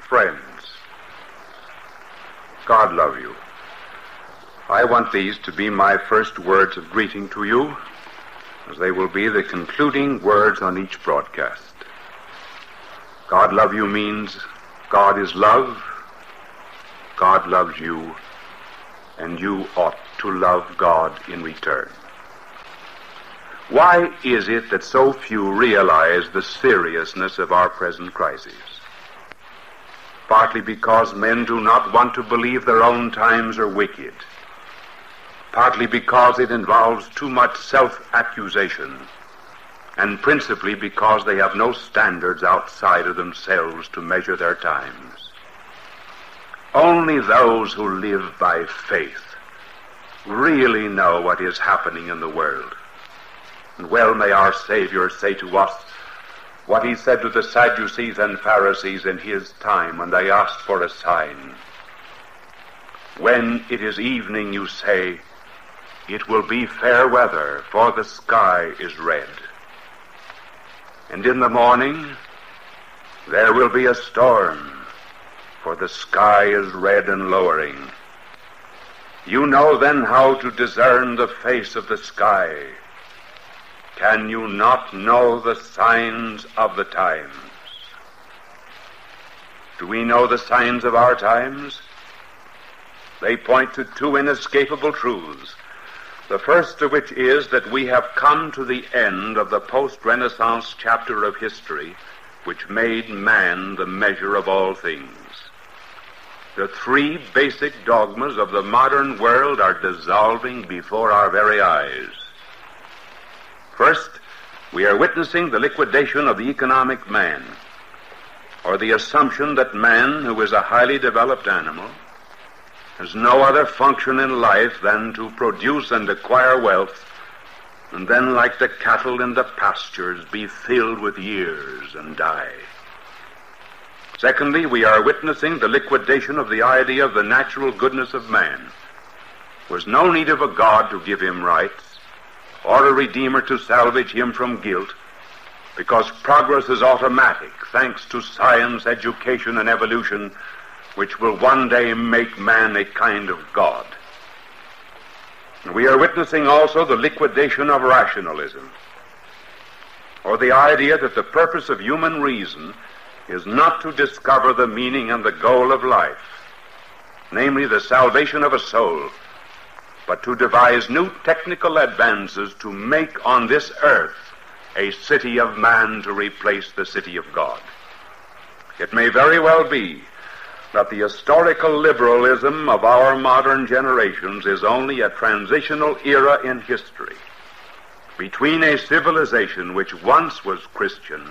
Friends, God love you. I want these to be my first words of greeting to you, as they will be the concluding words on each broadcast. God love you means God is love, God loves you, and you ought to love God in return. Why is it that so few realize the seriousness of our present crisis? Partly because men do not want to believe their own times are wicked. Partly because it involves too much self-accusation. And principally because they have no standards outside of themselves to measure their times. Only those who live by faith really know what is happening in the world. And well may our Savior say to us what he said to the Sadducees and Pharisees in his time when they asked for a sign. When it is evening, you say, it will be fair weather, for the sky is red. And in the morning, there will be a storm, for the sky is red and lowering. You know then how to discern the face of the sky. Can you not know the signs of the times? Do we know the signs of our times? They point to two inescapable truths. The first of which is that we have come to the end of the post-Renaissance chapter of history, which made man the measure of all things. The three basic dogmas of the modern world are dissolving before our very eyes. First, we are witnessing the liquidation of the economic man, or the assumption that man, who is a highly developed animal, has no other function in life than to produce and acquire wealth, and then, like the cattle in the pastures, be filled with years and die. Secondly, we are witnessing the liquidation of the idea of the natural goodness of man. There was no need of a God to give him rights, or a Redeemer to salvage him from guilt, because progress is automatic, thanks to science, education, and evolution, which will one day make man a kind of God. We are witnessing also the liquidation of rationalism, or the idea that the purpose of human reason is not to discover the meaning and the goal of life, namely the salvation of a soul, but to devise new technical advances to make on this earth a city of man to replace the city of God. It may very well be that the historical liberalism of our modern generations is only a transitional era in history between a civilization which once was Christian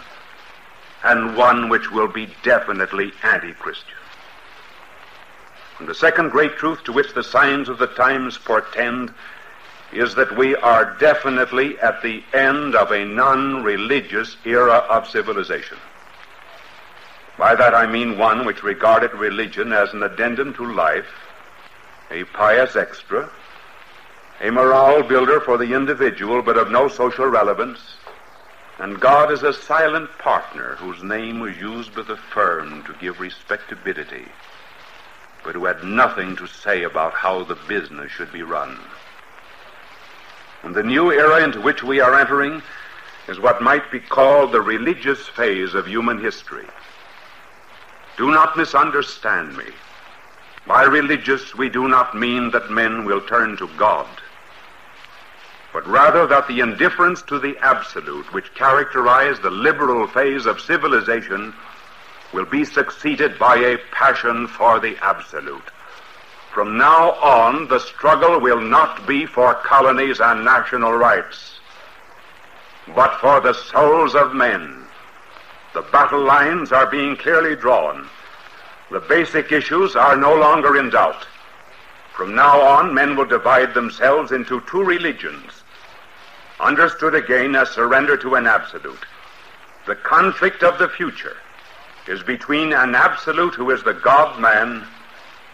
and one which will be definitely anti-Christian. And the second great truth to which the signs of the times portend is that we are definitely at the end of a non-religious era of civilization. By that I mean one which regarded religion as an addendum to life, a pious extra, a morale builder for the individual but of no social relevance, and God as a silent partner whose name was used by the firm to give respectability, but who had nothing to say about how the business should be run. And the new era into which we are entering is what might be called the religious phase of human history. Do not misunderstand me. By religious, we do not mean that men will turn to God, but rather that the indifference to the absolute which characterized the liberal phase of civilization will be succeeded by a passion for the absolute. From now on, the struggle will not be for colonies and national rights, but for the souls of men. The battle lines are being clearly drawn. The basic issues are no longer in doubt. From now on, men will divide themselves into two religions, understood again as surrender to an absolute. The conflict of the future is between an absolute who is the God-man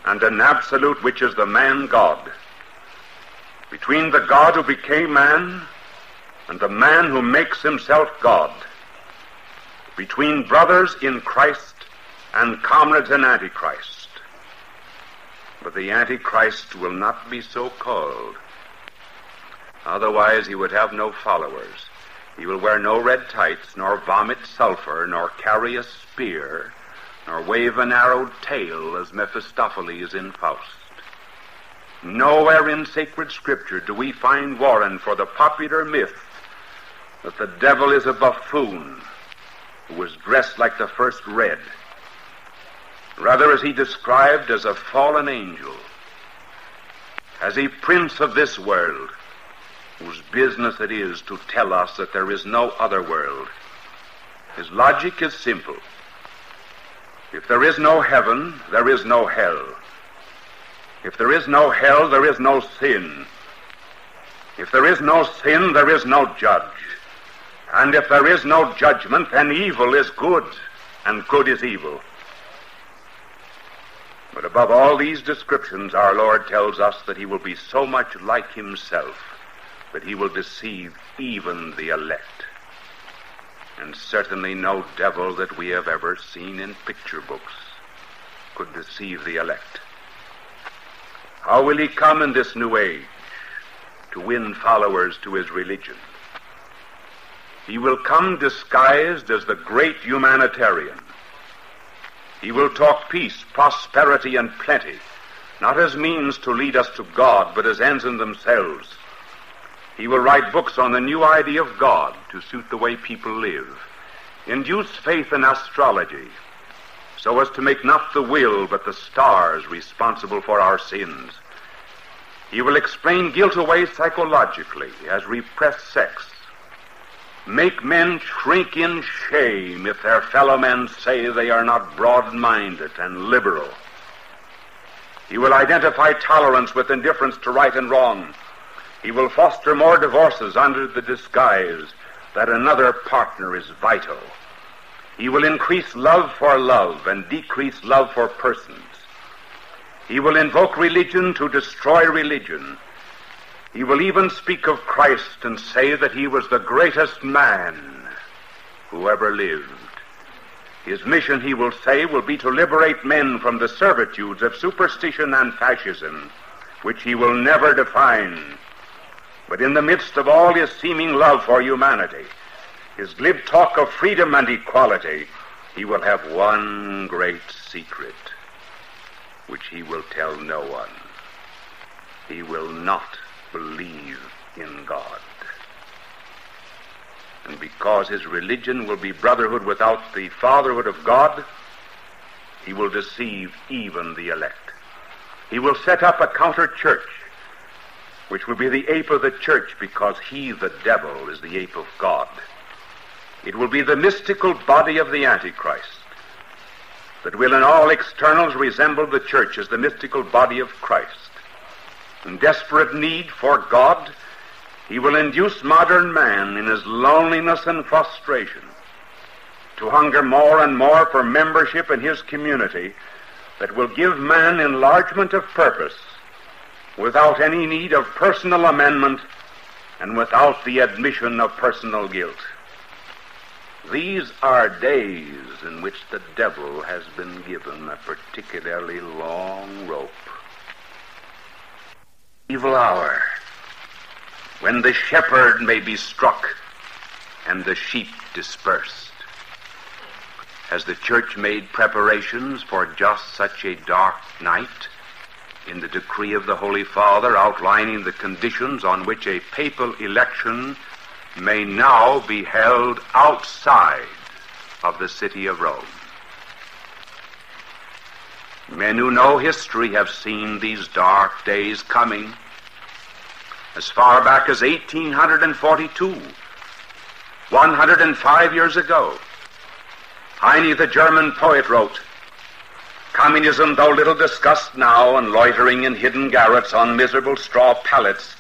and an absolute which is the man-God. Between the God who became man and the man who makes himself God. Between brothers in Christ and comrades in Antichrist. But the Antichrist will not be so called. Otherwise he would have no followers. He will wear no red tights, nor vomit sulfur, nor carry a spear, nor wave an arrowed tail as Mephistopheles in Faust. Nowhere in sacred scripture do we find warrant for the popular myth that the devil is a buffoon who was dressed like the first red. Rather is he described as a fallen angel, as a prince of this world, whose business it is to tell us that there is no other world. His logic is simple. If there is no heaven, there is no hell. If there is no hell, there is no sin. If there is no sin, there is no judge. And if there is no judgment, then evil is good, and good is evil. But above all these descriptions, our Lord tells us that he will be so much like himself that he will deceive even the elect. And certainly no devil that we have ever seen in picture books could deceive the elect. How will he come in this new age to win followers to his religion? He will come disguised as the great humanitarian. He will talk peace, prosperity, and plenty, not as means to lead us to God, but as ends in themselves. He will write books on the new idea of God to suit the way people live, induce faith in astrology, so as to make not the will but the stars responsible for our sins. He will explain guilt away psychologically as repressed sex, make men shrink in shame if their fellow men say they are not broad-minded and liberal. He will identify tolerance with indifference to right and wrong. He will foster more divorces under the disguise that another partner is vital. He will increase love for love and decrease love for persons. He will invoke religion to destroy religion. He will even speak of Christ and say that he was the greatest man who ever lived. His mission, he will say, will be to liberate men from the servitudes of superstition and fascism, which he will never define. But in the midst of all his seeming love for humanity, his glib talk of freedom and equality, he will have one great secret, which he will tell no one. He will not believe in God. And because his religion will be brotherhood without the fatherhood of God, he will deceive even the elect. He will set up a counter-church, which will be the ape of the church, because he, the devil, is the ape of God. It will be the mystical body of the Antichrist that will in all externals resemble the church as the mystical body of Christ. In desperate need for God, he will induce modern man in his loneliness and frustration to hunger more and more for membership in his community that will give man enlargement of purpose without any need of personal amendment and without the admission of personal guilt. These are days in which the devil has been given a particularly long rope. Evil hour, when the shepherd may be struck and the sheep dispersed. Has the church made preparations for just such a dark night in the decree of the Holy Father outlining the conditions on which a papal election may now be held outside of the city of Rome? Men who know history have seen these dark days coming. As far back as 1842, 105 years ago, Heine, the German poet, wrote, "Communism, though little discussed now and loitering in hidden garrets on miserable straw pallets,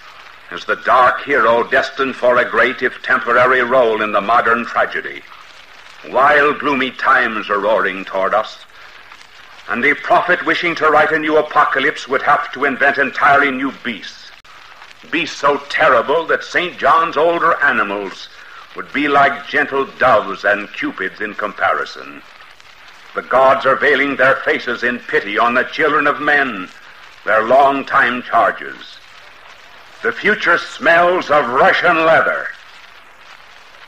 is the dark hero destined for a great, if temporary, role in the modern tragedy. Wild, gloomy times are roaring toward us, and a prophet wishing to write a new apocalypse would have to invent entirely new beasts so terrible that St. John's older animals would be like gentle doves and cupids in comparison. The gods are veiling their faces in pity on the children of men, their long-time charges. The future smells of Russian leather,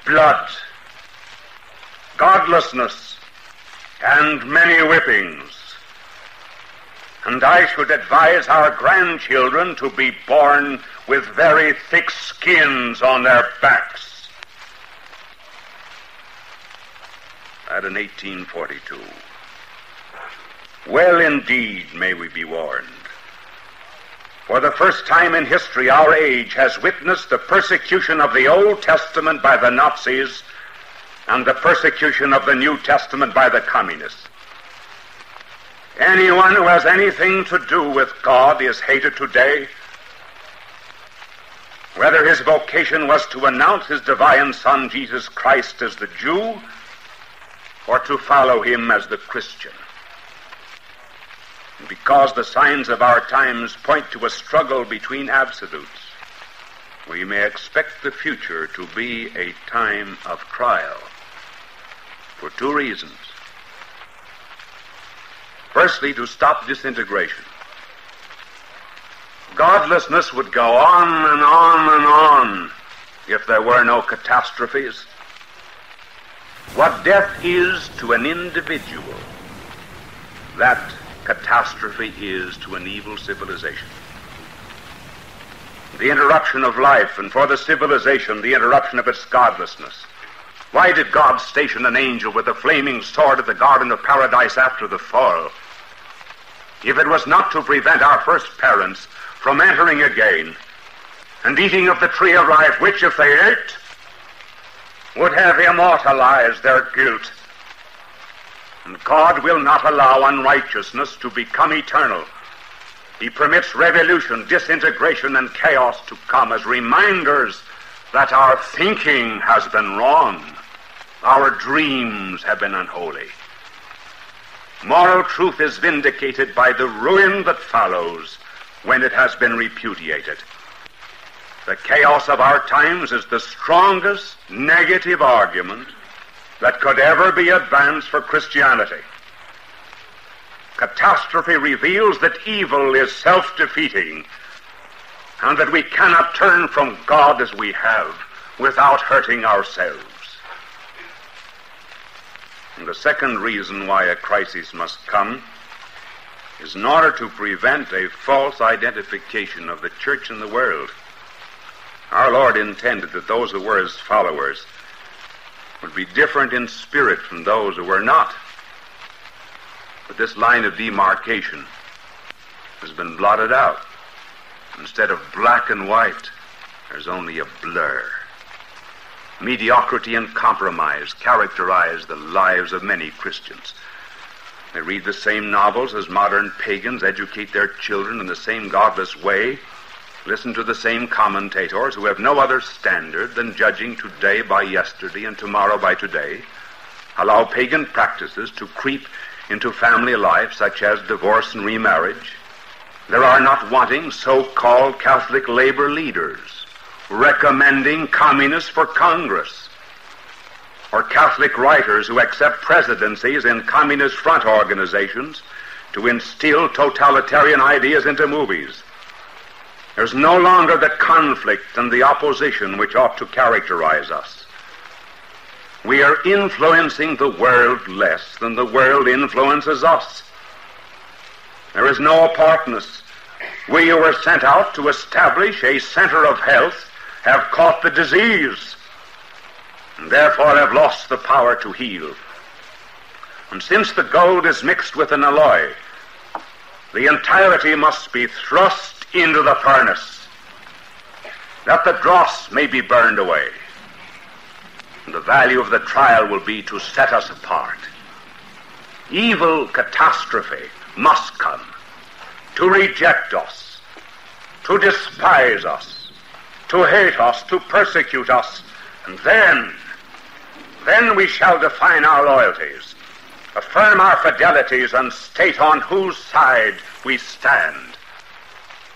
blood, godlessness, and many whippings. And I should advise our grandchildren to be born with very thick skins on their backs. That in 1842. Well, indeed, may we be warned. For the first time in history, our age has witnessed the persecution of the Old Testament by the Nazis and the persecution of the New Testament by the communists. Anyone who has anything to do with God is hated today, whether his vocation was to announce his divine Son, Jesus Christ, as the Jew, or to follow him as the Christian. And because the signs of our times point to a struggle between absolutes, we may expect the future to be a time of trial for two reasons. Firstly, to stop disintegration. Godlessness would go on and on and on if there were no catastrophes. What death is to an individual, that catastrophe is to an evil civilization. The interruption of life, and for the civilization, the interruption of its godlessness. Why did God station an angel with a flaming sword at the Garden of Paradise after the fall? If it was not to prevent our first parents from entering again and eating of the tree of life, which, if they ate, would have immortalized their guilt. And God will not allow unrighteousness to become eternal. He permits revolution, disintegration, and chaos to come as reminders that our thinking has been wrong. Our dreams have been unholy. Moral truth is vindicated by the ruin that follows when it has been repudiated. The chaos of our times is the strongest negative argument that could ever be advanced for Christianity. Catastrophe reveals that evil is self-defeating and that we cannot turn from God as we have without hurting ourselves. And the second reason why a crisis must come is in order to prevent a false identification of the church in the world. Our Lord intended that those who were his followers would be different in spirit from those who were not. But this line of demarcation has been blotted out. Instead of black and white, there's only a blur. Mediocrity and compromise characterize the lives of many Christians. They read the same novels as modern pagans, educate their children in the same godless way, listen to the same commentators who have no other standard than judging today by yesterday and tomorrow by today, allow pagan practices to creep into family life, such as divorce and remarriage. There are not wanting so-called Catholic labor leaders recommending communists for Congress, or Catholic writers who accept presidencies in communist front organizations to instill totalitarian ideas into movies. There's no longer the conflict and the opposition which ought to characterize us. We are influencing the world less than the world influences us. There is no apartness. We who were sent out to establish a center of health have caught the disease, and therefore have lost the power to heal. And since the gold is mixed with an alloy, the entirety must be thrust into the furnace, that the dross may be burned away. And the value of the trial will be to set us apart. Evil catastrophe must come to reject us, to despise us, to hate us, to persecute us, and then we shall define our loyalties, affirm our fidelities, and state on whose side we stand.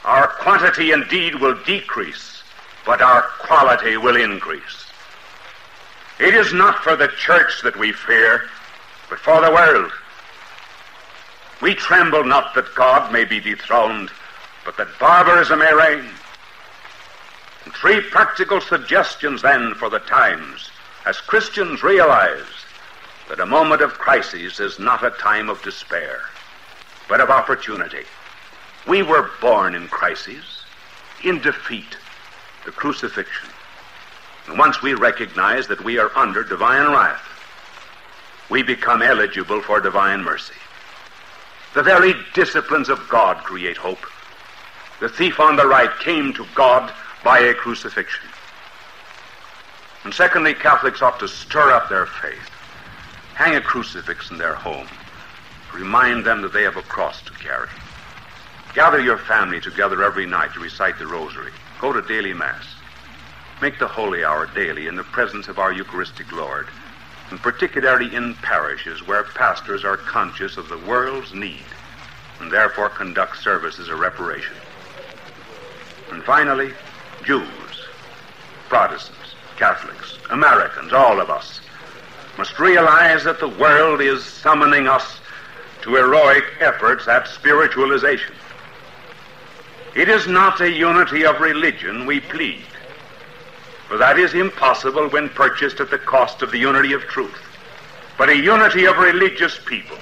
Our quantity indeed will decrease, but our quality will increase. It is not for the church that we fear, but for the world. We tremble not that God may be dethroned, but that barbarism may reign. And 3 practical suggestions then for the times, as Christians realize that a moment of crisis is not a time of despair, but of opportunity. We were born in crises, in defeat, the crucifixion. And once we recognize that we are under divine wrath, we become eligible for divine mercy. The very disciplines of God create hope. The thief on the right came to God by a crucifixion. And secondly, Catholics ought to stir up their faith. Hang a crucifix in their home. Remind them that they have a cross to carry. Gather your family together every night to recite the rosary. Go to daily Mass. Make the holy hour daily in the presence of our Eucharistic Lord, and particularly in parishes where pastors are conscious of the world's need and therefore conduct services of reparation. And finally, Jews, Protestants, Catholics, Americans, all of us, must realize that the world is summoning us to heroic efforts at spiritualization. It is not a unity of religion we plead, for that is impossible when purchased at the cost of the unity of truth, but a unity of religious people,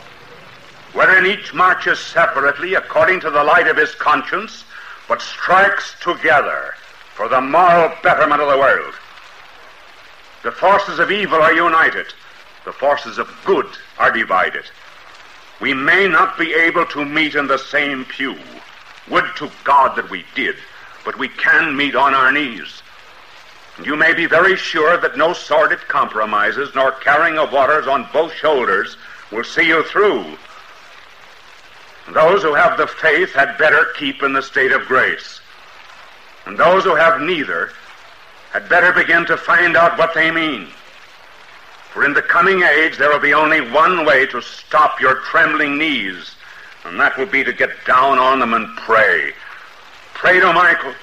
wherein each marches separately according to the light of his conscience, but strikes together for the moral betterment of the world. The forces of evil are united. The forces of good are divided. We may not be able to meet in the same pew. Would to God that we did, but we can meet on our knees. And you may be very sure that no sordid compromises nor carrying of waters on both shoulders will see you through. And those who have the faith had better keep in the state of grace. And those who have neither had better begin to find out what they mean. For in the coming age there will be only one way to stop your trembling knees, and that will be to get down on them and pray. Pray to Michael.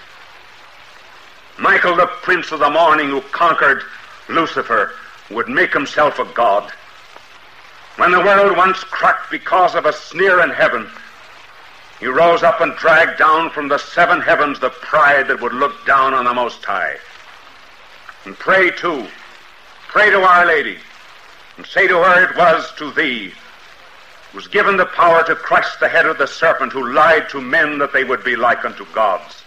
Michael, the prince of the morning who conquered Lucifer, would make himself a god. When the world once cracked because of a sneer in heaven, he rose up and dragged down from the 7 heavens the pride that would look down on the Most High. And pray too. Pray to Our Lady, and say to her, it was to thee was given the power to crush the head of the serpent who lied to men that they would be like unto gods.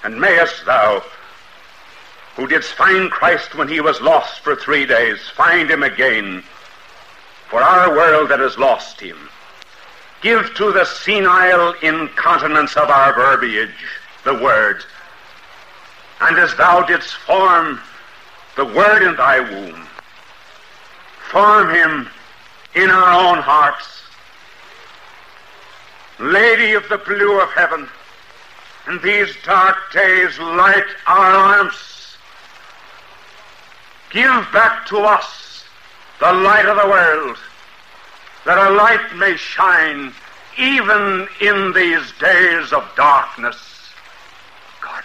And mayest thou, who didst find Christ when he was lost for 3 days, find him again for our world that has lost him. Give to the senile incontinence of our verbiage the Word, and as thou didst form the Word in thy womb, form him in our own hearts. Lady of the blue of heaven, in these dark days light our arms. Give back to us the light of the world, that our light may shine even in these days of darkness. God